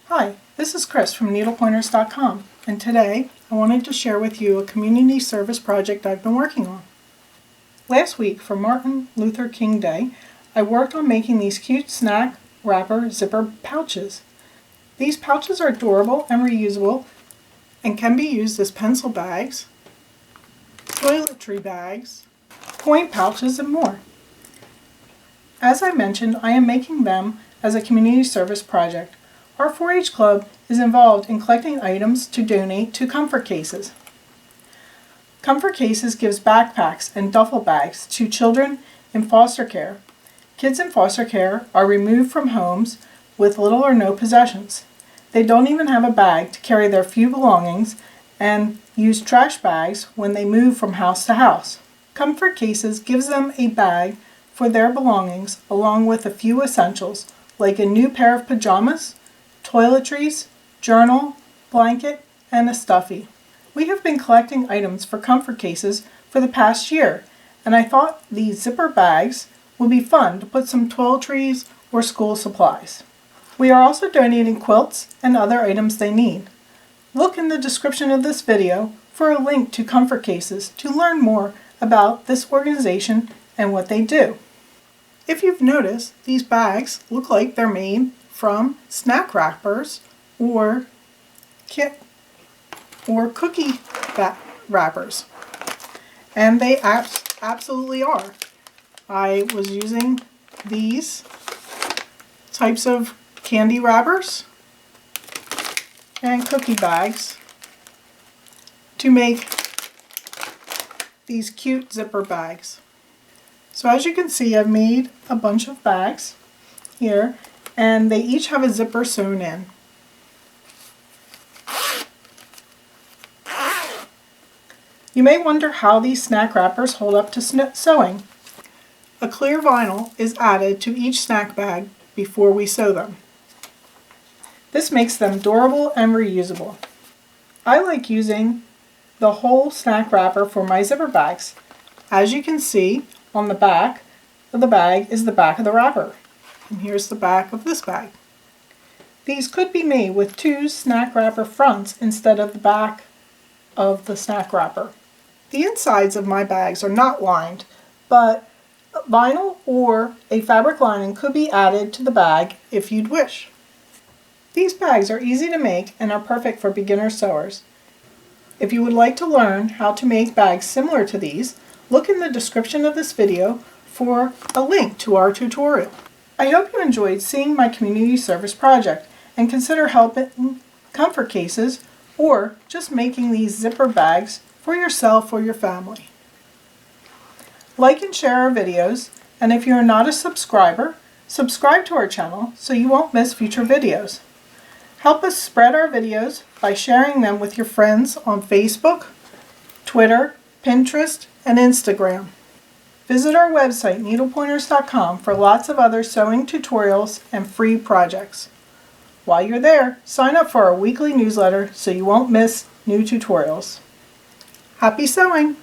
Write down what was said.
Hi, this is Chris from needlepointers.com, and today I wanted to share with you a community service project I've been working on. Last week for Martin Luther King Day, I worked on making these cute snack wrapper zipper pouches. These pouches are durable and reusable and can be used as pencil bags, toiletry bags, coin pouches, and more. As I mentioned, I am making them as a community service project. Our 4-H club is involved in collecting items to donate to Comfort Cases. Comfort Cases gives backpacks and duffel bags to children in foster care. Kids in foster care are removed from homes with little or no possessions. They don't even have a bag to carry their few belongings and use trash bags when they move from house to house. Comfort Cases gives them a bag for their belongings along with a few essentials like a new pair of pajamas, toiletries, journal, blanket, and a stuffy. We have been collecting items for Comfort Cases for the past year, and I thought these zipper bags would be fun to put some toiletries or school supplies. We are also donating quilts and other items they need. Look in the description of this video for a link to Comfort Cases to learn more about this organization and what they do. If you've noticed, these bags look like they're made from snack wrappers or cookie wrappers, and they absolutely are. I was using these types of candy wrappers and cookie bags to make these cute zipper bags. So as you can see, I've made a bunch of bags here, and they each have a zipper sewn in. You may wonder how these snack wrappers hold up to sewing. A clear vinyl is added to each snack bag before we sew them. This makes them durable and reusable. I like using the whole snack wrapper for my zipper bags. As you can see, on the back of the bag is the back of the wrapper. And here's the back of this bag. These could be made with 2 snack wrapper fronts instead of the back of the snack wrapper. The insides of my bags are not lined, but vinyl or a fabric lining could be added to the bag if you'd wish. These bags are easy to make and are perfect for beginner sewers. If you would like to learn how to make bags similar to these, look in the description of this video for a link to our tutorial. I hope you enjoyed seeing my community service project and consider helping Comfort Cases or just making these zipper bags for yourself or your family. Like and share our videos, and if you are not a subscriber, subscribe to our channel so you won't miss future videos. Help us spread our videos by sharing them with your friends on Facebook, Twitter, Pinterest, and Instagram. Visit our website, needlepointers.com, for lots of other sewing tutorials and free projects. While you're there, sign up for our weekly newsletter so you won't miss new tutorials. Happy sewing!